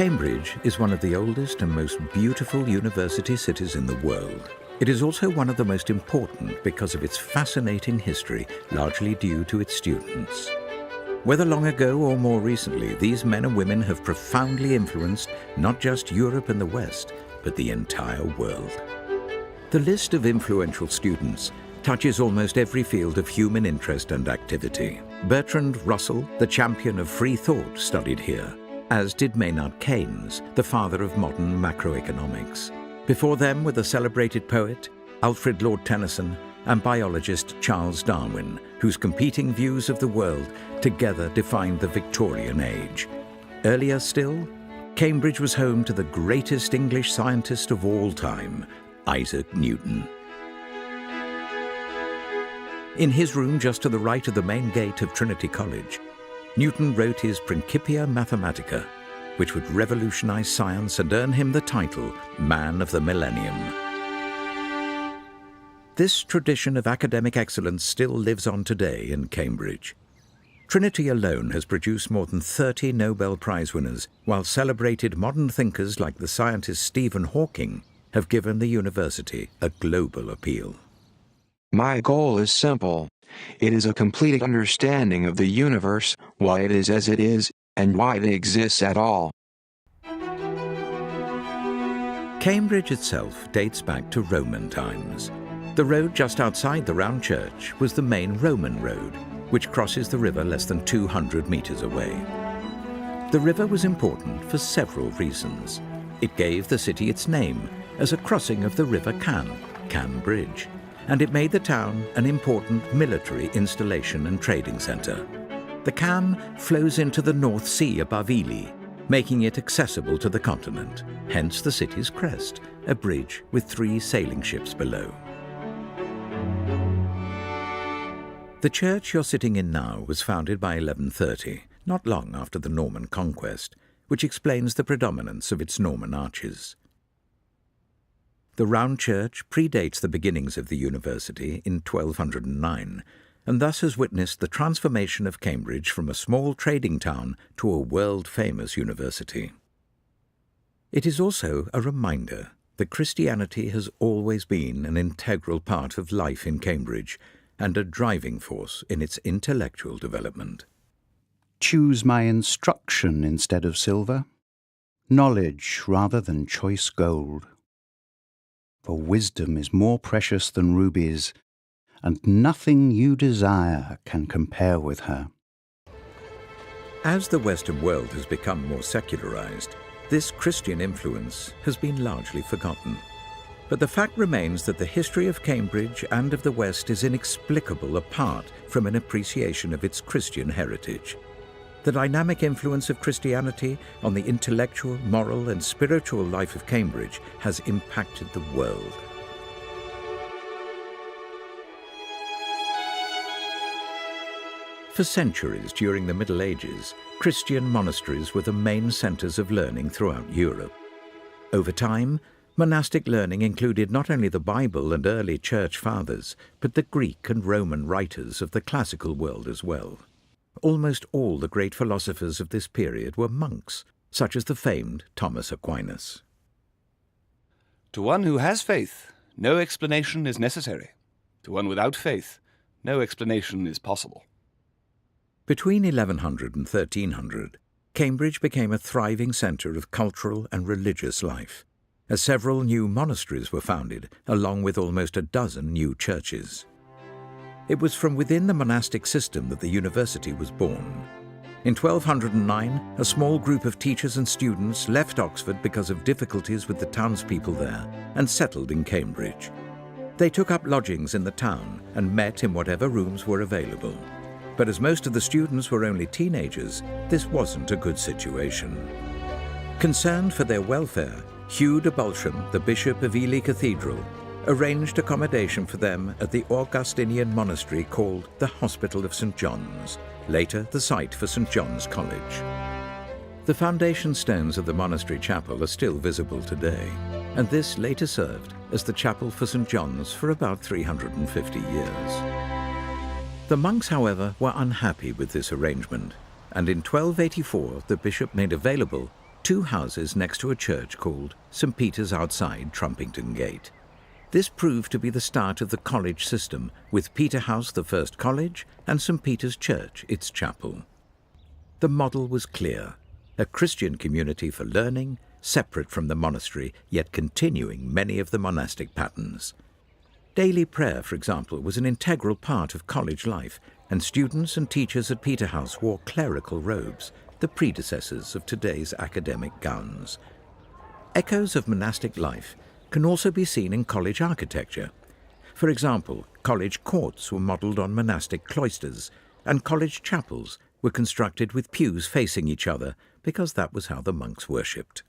Cambridge is one of the oldest and most beautiful university cities in the world. It is also one of the most important because of its fascinating history, largely due to its students. Whether long ago or more recently, these men and women have profoundly influenced not just Europe and the West, but the entire world. The list of influential students touches almost every field of human interest and activity. Bertrand Russell, the champion of free thought, studied here, as did Maynard Keynes, the father of modern macroeconomics. Before them were the celebrated poet Alfred Lord Tennyson and biologist Charles Darwin, whose competing views of the world together defined the Victorian age. Earlier still, Cambridge was home to the greatest English scientist of all time, Isaac Newton. In his room just to the right of the main gate of Trinity College, Newton wrote his Principia Mathematica, which would revolutionize science and earn him the title Man of the Millennium. This tradition of academic excellence still lives on today in Cambridge. Trinity alone has produced more than 30 Nobel Prize winners, while celebrated modern thinkers like the scientist Stephen Hawking have given the university a global appeal. My goal is simple. It is a complete understanding of the universe, why it is as it is, and why it exists at all. Cambridge itself dates back to Roman times. The road just outside the round church was the main Roman road, which crosses the river less than 200 meters away. The river was important for several reasons. It gave the city its name as a crossing of the River Cam Bridge, and it made the town an important military installation and trading centre. The Cam flows into the North Sea above Ely, making it accessible to the continent, hence the city's crest, a bridge with 3 sailing ships below. The church you're sitting in now was founded by 1130, not long after the Norman conquest, which explains the predominance of its Norman arches. The round church predates the beginnings of the university in 1209, and thus has witnessed the transformation of Cambridge from a small trading town to a world-famous university. It is also a reminder that Christianity has always been an integral part of life in Cambridge and a driving force in its intellectual development. Choose my instruction instead of silver, knowledge rather than choice gold. For wisdom is more precious than rubies, and nothing you desire can compare with her. As the Western world has become more secularized, this Christian influence has been largely forgotten. But the fact remains that the history of Cambridge and of the West is inexplicable apart from an appreciation of its Christian heritage. The dynamic influence of Christianity on the intellectual, moral, and spiritual life of Cambridge has impacted the world. For centuries during the Middle Ages, Christian monasteries were the main centers of learning throughout Europe. Over time, monastic learning included not only the Bible and early church fathers, but the Greek and Roman writers of the classical world as well. Almost all the great philosophers of this period were monks, such as the famed Thomas Aquinas. To one who has faith, no explanation is necessary. To one without faith, no explanation is possible. Between 1100 and 1300, Cambridge became a thriving centre of cultural and religious life, as several new monasteries were founded, along with almost a dozen new churches. It was from within the monastic system that the university was born. In 1209, a small group of teachers and students left Oxford because of difficulties with the townspeople there and settled in Cambridge. They took up lodgings in the town and met in whatever rooms were available. But as most of the students were only teenagers, this wasn't a good situation. Concerned for their welfare, Hugh de Balsham, the Bishop of Ely Cathedral, arranged accommodation for them at the Augustinian monastery called the Hospital of St. John's, later the site for St. John's College. The foundation stones of the monastery chapel are still visible today, and this later served as the chapel for St. John's for about 350 years. The monks, however, were unhappy with this arrangement, and in 1284 the bishop made available 2 houses next to a church called St. Peter's outside Trumpington Gate. This proved to be the start of the college system, with Peterhouse the first college and St. Peter's Church its chapel. The model was clear: a Christian community for learning, separate from the monastery, yet continuing many of the monastic patterns. Daily prayer, for example, was an integral part of college life, and students and teachers at Peterhouse wore clerical robes, the predecessors of today's academic gowns. Echoes of monastic life can also be seen in college architecture. For example, college courts were modelled on monastic cloisters, and college chapels were constructed with pews facing each other because that was how the monks worshipped.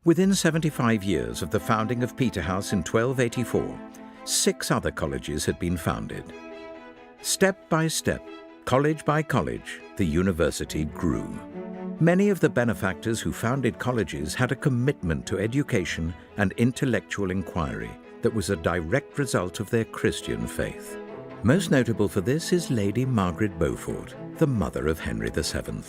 Within 75 years of the founding of Peterhouse in 1284, 6 other colleges had been founded. Step by step, college by college, the university grew. Many of the benefactors who founded colleges had a commitment to education and intellectual inquiry that was a direct result of their Christian faith. Most notable for this is Lady Margaret Beaufort, the mother of Henry VII.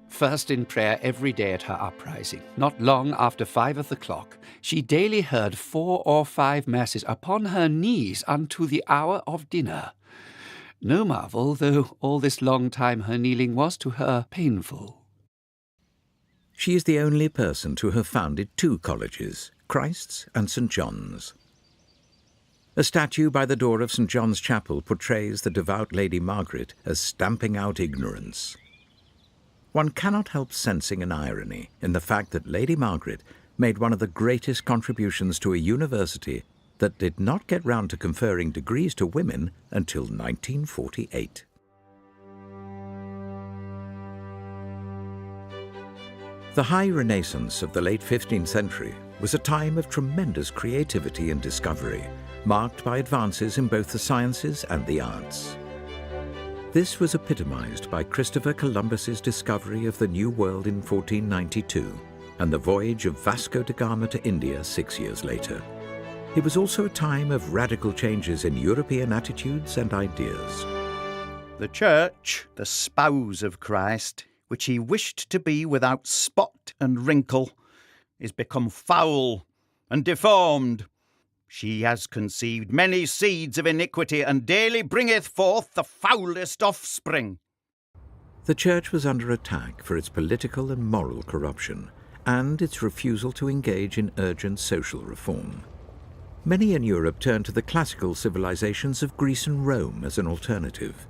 First in prayer every day at her uprising, not long after 5 of the clock, she daily heard 4 or 5 masses upon her knees unto the hour of dinner. No marvel, though all this long time her kneeling was to her painful. She is the only person to have founded 2 colleges, Christ's and St. John's. A statue by the door of St. John's Chapel portrays the devout Lady Margaret as stamping out ignorance. One cannot help sensing an irony in the fact that Lady Margaret made one of the greatest contributions to a university that did not get round to conferring degrees to women until 1948. The High Renaissance of the late 15th century was a time of tremendous creativity and discovery, marked by advances in both the sciences and the arts. This was epitomized by Christopher Columbus's discovery of the New World in 1492 and the voyage of Vasco da Gama to India 6 years later. It was also a time of radical changes in European attitudes and ideas. The Church, the spouse of Christ, which he wished to be without spot and wrinkle, is become foul and deformed. She has conceived many seeds of iniquity, and daily bringeth forth the foulest offspring. The Church was under attack for its political and moral corruption, and its refusal to engage in urgent social reform. Many in Europe turned to the classical civilizations of Greece and Rome as an alternative.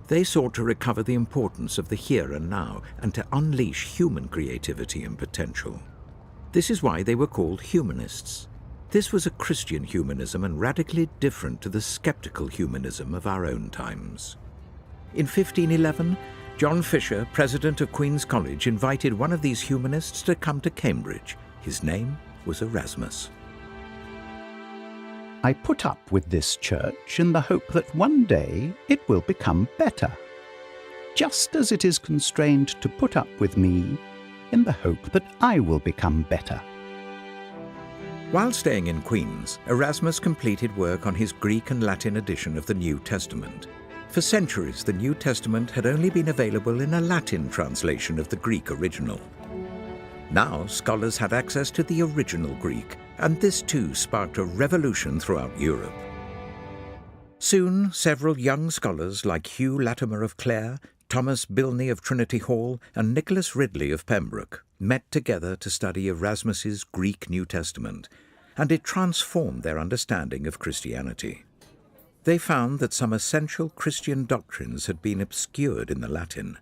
They sought to recover the importance of the here and now and to unleash human creativity and potential. This is why they were called humanists. This was a Christian humanism and radically different to the skeptical humanism of our own times. In 1511, John Fisher, president of Queen's College, invited one of these humanists to come to Cambridge. His name was Erasmus. I put up with this church in the hope that one day it will become better, just as it is constrained to put up with me in the hope that I will become better. While staying in Queen's, Erasmus completed work on his Greek and Latin edition of the New Testament. For centuries, the New Testament had only been available in a Latin translation of the Greek original. Now, scholars had access to the original Greek, and this too sparked a revolution throughout Europe. Soon, several young scholars like Hugh Latimer of Clare, Thomas Bilney of Trinity Hall, and Nicholas Ridley of Pembroke met together to study Erasmus's Greek New Testament, and it transformed their understanding of Christianity. They found that some essential Christian doctrines had been obscured in the Latin.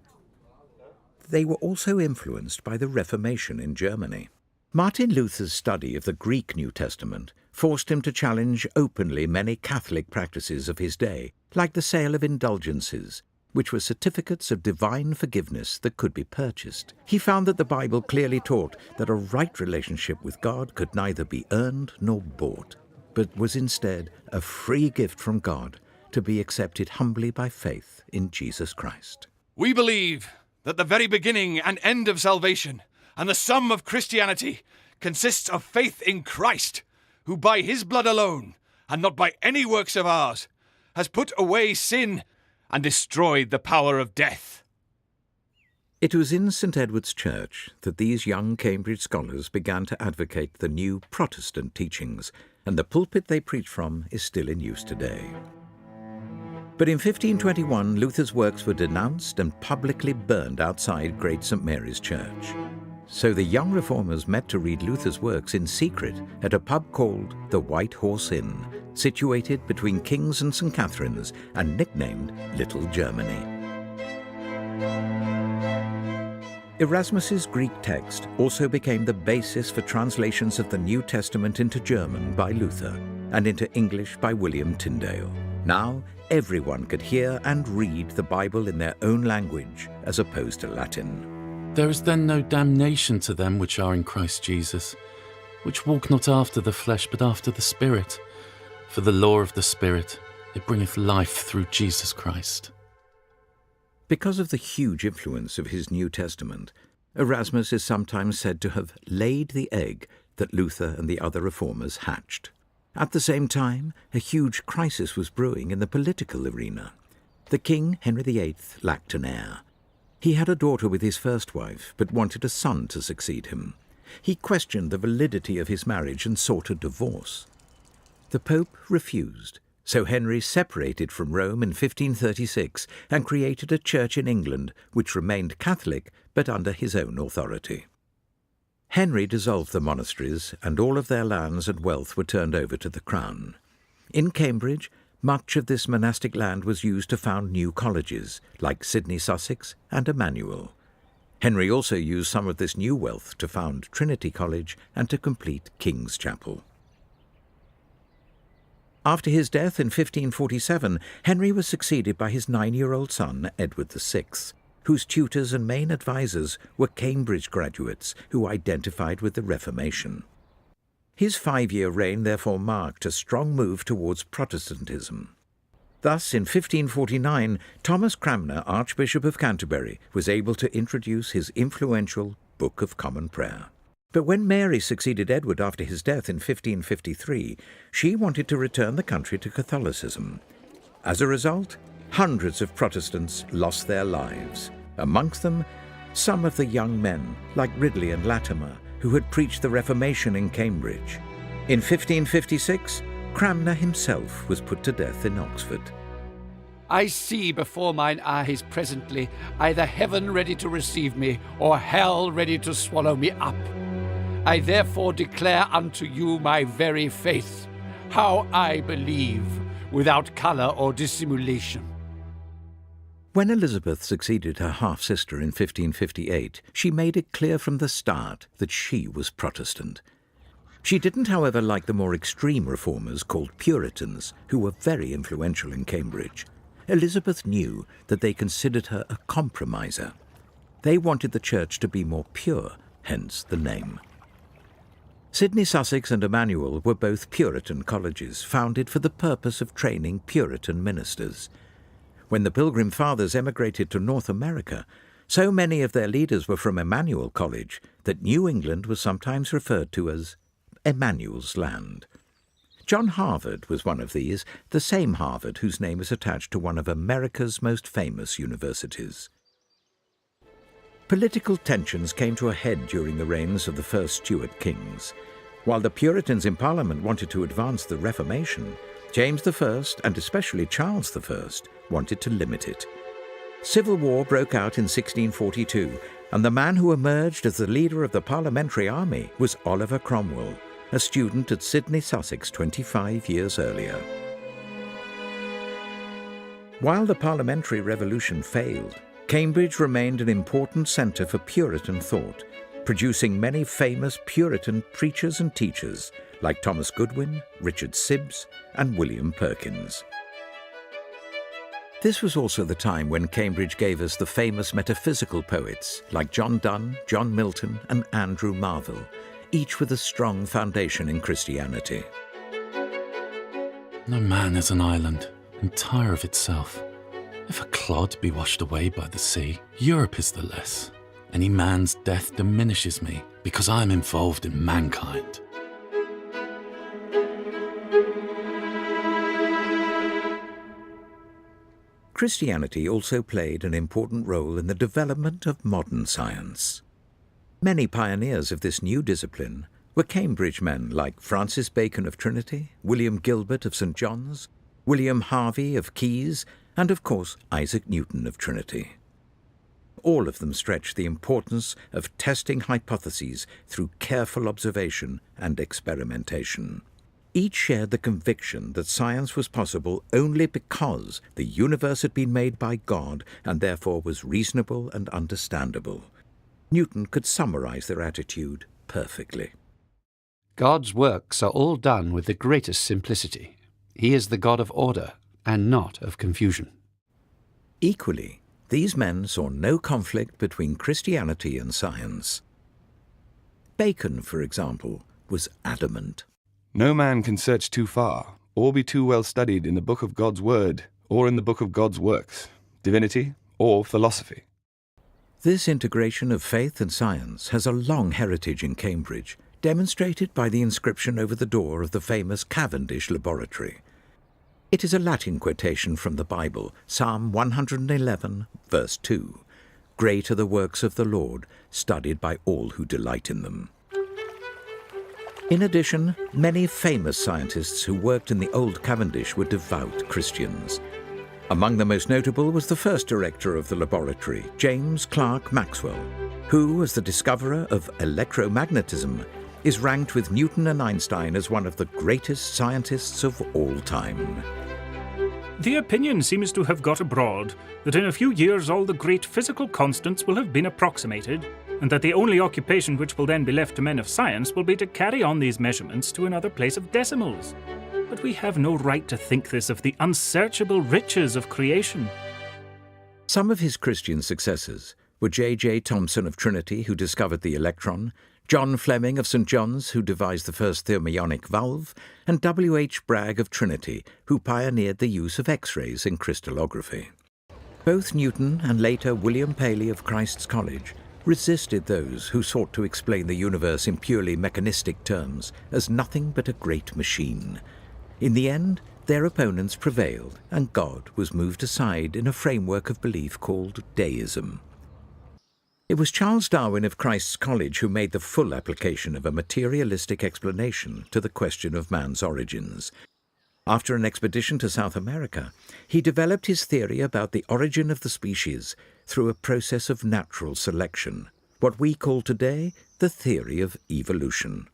They were also influenced by the Reformation in Germany. Martin Luther's study of the Greek New Testament forced him to challenge openly many Catholic practices of his day, like the sale of indulgences, which were certificates of divine forgiveness that could be purchased. He found that the Bible clearly taught that a right relationship with God could neither be earned nor bought, but was instead a free gift from God to be accepted humbly by faith in Jesus Christ. We believe that the very beginning and end of salvation and the sum of Christianity consists of faith in Christ, who by his blood alone, and not by any works of ours, has put away sin and destroyed the power of death. It was in St Edward's Church that these young Cambridge scholars began to advocate the new Protestant teachings, and the pulpit they preach from is still in use today. But in 1521, Luther's works were denounced and publicly burned outside Great St Mary's Church. So the young reformers met to read Luther's works in secret at a pub called the White Horse Inn, situated between King's and St Catherine's and nicknamed Little Germany. Erasmus's Greek text also became the basis for translations of the New Testament into German by Luther and into English by William Tyndale. Now, everyone could hear and read the Bible in their own language as opposed to Latin. There is then no damnation to them which are in Christ Jesus, which walk not after the flesh, but after the Spirit. For the law of the Spirit, it bringeth life through Jesus Christ. Because of the huge influence of his New Testament, Erasmus is sometimes said to have laid the egg that Luther and the other reformers hatched. At the same time, a huge crisis was brewing in the political arena. The king, Henry VIII, lacked an heir. He had a daughter with his first wife, but wanted a son to succeed him. He questioned the validity of his marriage and sought a divorce. The Pope refused, so Henry separated from Rome in 1536 and created a church in England which remained Catholic but under his own authority. Henry dissolved the monasteries, and all of their lands and wealth were turned over to the crown. In Cambridge, much of this monastic land was used to found new colleges, like Sidney Sussex and Emmanuel. Henry also used some of this new wealth to found Trinity College and to complete King's Chapel. After his death in 1547, Henry was succeeded by his 9-year-old son, Edward VI, whose tutors and main advisers were Cambridge graduates who identified with the Reformation. His 5-year reign therefore marked a strong move towards Protestantism. Thus, in 1549, Thomas Cranmer, Archbishop of Canterbury, was able to introduce his influential Book of Common Prayer. But when Mary succeeded Edward after his death in 1553, she wanted to return the country to Catholicism. As a result, hundreds of Protestants lost their lives. Amongst them, some of the young men, like Ridley and Latimer, who had preached the Reformation in Cambridge. In 1556, Cranmer himself was put to death in Oxford. I see before mine eyes presently either heaven ready to receive me, or hell ready to swallow me up. I therefore declare unto you my very faith, how I believe, without colour or dissimulation. When Elizabeth succeeded her half-sister in 1558, she made it clear from the start that she was Protestant. She didn't, however, like the more extreme reformers called Puritans, who were very influential in Cambridge. Elizabeth knew that they considered her a compromiser. They wanted the church to be more pure, hence the name. Sidney Sussex and Emmanuel were both Puritan colleges, founded for the purpose of training Puritan ministers. When the Pilgrim Fathers emigrated to North America, so many of their leaders were from Emmanuel College that New England was sometimes referred to as Emmanuel's land. John Harvard was one of these, the same Harvard whose name is attached to one of America's most famous universities. Political tensions came to a head during the reigns of the first Stuart kings. While the Puritans in Parliament wanted to advance the Reformation, James I, and especially Charles I, wanted to limit it. Civil war broke out in 1642, and the man who emerged as the leader of the parliamentary army was Oliver Cromwell, a student at Sidney, Sussex 25 years earlier. While the parliamentary revolution failed, Cambridge remained an important centre for Puritan thought, producing many famous Puritan preachers and teachers like Thomas Goodwin, Richard Sibbes, and William Perkins. This was also the time when Cambridge gave us the famous metaphysical poets like John Donne, John Milton, and Andrew Marvell, each with a strong foundation in Christianity. No man is an island, entire of itself. If a clod be washed away by the sea, Europe is the less. Any man's death diminishes me, because I am involved in mankind. Christianity also played an important role in the development of modern science. Many pioneers of this new discipline were Cambridge men like Francis Bacon of Trinity, William Gilbert of St. John's, William Harvey of Caius, and of course Isaac Newton of Trinity. All of them stretched the importance of testing hypotheses through careful observation and experimentation. Each shared the conviction that science was possible only because the universe had been made by God and therefore was reasonable and understandable. Newton could summarize their attitude perfectly. God's works are all done with the greatest simplicity. He is the God of order and not of confusion. Equally, these men saw no conflict between Christianity and science. Bacon, for example, was adamant. No man can search too far, or be too well studied in the book of God's word, or in the book of God's works, divinity or philosophy. This integration of faith and science has a long heritage in Cambridge, demonstrated by the inscription over the door of the famous Cavendish Laboratory. It is a Latin quotation from the Bible, Psalm 111, verse 2. "Great are the works of the Lord, studied by all who delight in them." In addition, many famous scientists who worked in the old Cavendish were devout Christians. Among the most notable was the first director of the laboratory, James Clerk Maxwell, who, as the discoverer of electromagnetism, is ranked with Newton and Einstein as one of the greatest scientists of all time. The opinion seems to have got abroad that in a few years all the great physical constants will have been approximated, and that the only occupation which will then be left to men of science will be to carry on these measurements to another place of decimals. But we have no right to think this of the unsearchable riches of creation. Some of his Christian successors were J.J. Thomson of Trinity, who discovered the electron, John Fleming of St. John's, who devised the first thermionic valve, and W.H. Bragg of Trinity, who pioneered the use of X-rays in crystallography. Both Newton and later William Paley of Christ's College resisted those who sought to explain the universe in purely mechanistic terms as nothing but a great machine. In the end, their opponents prevailed, and God was moved aside in a framework of belief called deism. It was Charles Darwin of Christ's College who made the full application of a materialistic explanation to the question of man's origins. After an expedition to South America, he developed his theory about the origin of the species through a process of natural selection, what we call today the theory of evolution.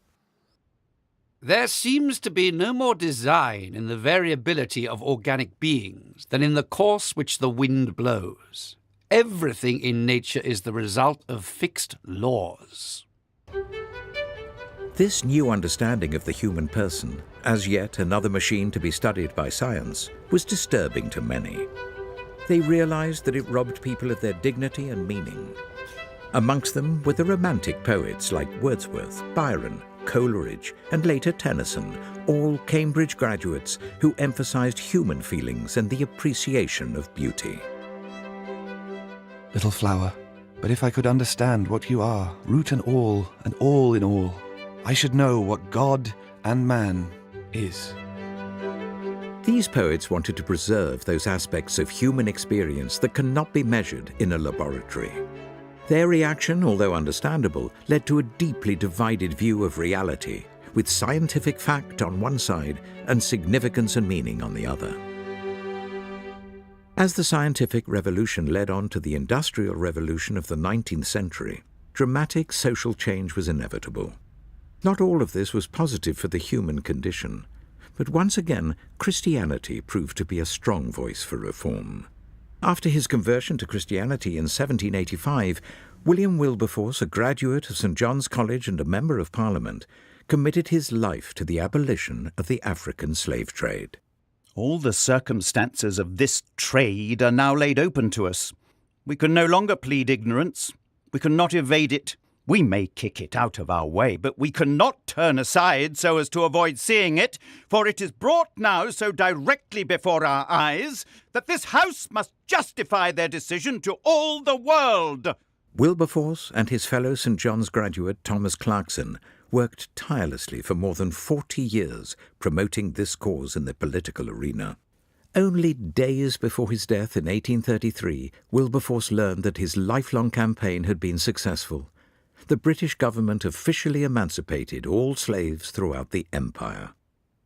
There seems to be no more design in the variability of organic beings than in the course which the wind blows. Everything in nature is the result of fixed laws. This new understanding of the human person, as yet another machine to be studied by science, was disturbing to many. They realized that it robbed people of their dignity and meaning. Amongst them were the romantic poets like Wordsworth, Byron, Coleridge, and later Tennyson, all Cambridge graduates who emphasized human feelings and the appreciation of beauty. Little flower, but if I could understand what you are, root and all in all, I should know what God and man is. These poets wanted to preserve those aspects of human experience that cannot be measured in a laboratory. Their reaction, although understandable, led to a deeply divided view of reality, with scientific fact on one side and significance and meaning on the other. As the scientific revolution led on to the industrial revolution of the 19th century, dramatic social change was inevitable. Not all of this was positive for the human condition, but once again, Christianity proved to be a strong voice for reform. After his conversion to Christianity in 1785, William Wilberforce, a graduate of St. John's College and a Member of Parliament, committed his life to the abolition of the African slave trade. All the circumstances of this trade are now laid open to us. We can no longer plead ignorance. We cannot evade it. We may kick it out of our way, but we cannot turn aside so as to avoid seeing it, for it is brought now so directly before our eyes that this House must justify their decision to all the world. Wilberforce and his fellow St. John's graduate Thomas Clarkson worked tirelessly for more than 40 years promoting this cause in the political arena. Only days before his death in 1833, Wilberforce learned that his lifelong campaign had been successful. The British government officially emancipated all slaves throughout the empire.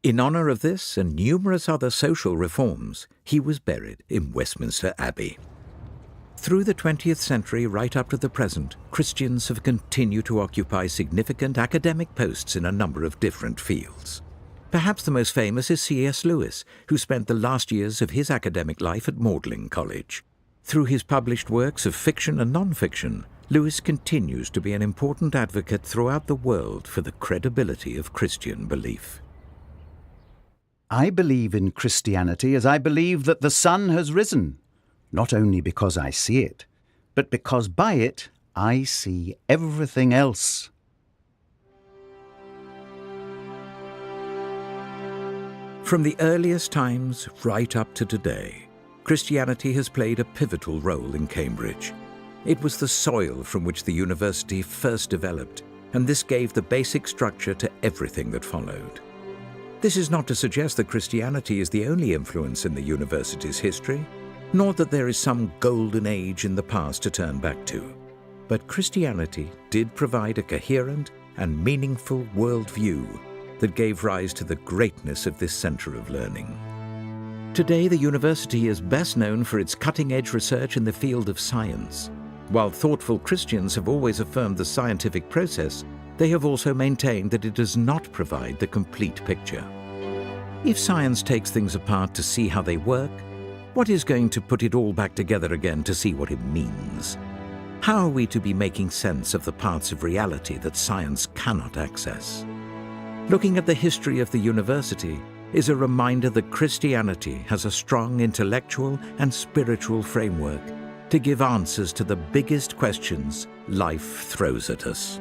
In honour of this and numerous other social reforms, he was buried in Westminster Abbey. Through the 20th century right up to the present, Christians have continued to occupy significant academic posts in a number of different fields. Perhaps the most famous is C.S. Lewis, who spent the last years of his academic life at Magdalen College. Through his published works of fiction and non-fiction, Lewis continues to be an important advocate throughout the world for the credibility of Christian belief. I believe in Christianity as I believe that the sun has risen, not only because I see it, but because by it I see everything else. From the earliest times right up to today, Christianity has played a pivotal role in Cambridge. It was the soil from which the university first developed, and this gave the basic structure to everything that followed. This is not to suggest that Christianity is the only influence in the university's history, nor that there is some golden age in the past to turn back to. But Christianity did provide a coherent and meaningful worldview that gave rise to the greatness of this centre of learning. Today, the university is best known for its cutting-edge research in the field of science. While thoughtful Christians have always affirmed the scientific process, they have also maintained that it does not provide the complete picture. If science takes things apart to see how they work, what is going to put it all back together again to see what it means? How are we to be making sense of the parts of reality that science cannot access? Looking at the history of the university is a reminder that Christianity has a strong intellectual and spiritual framework to give answers to the biggest questions life throws at us.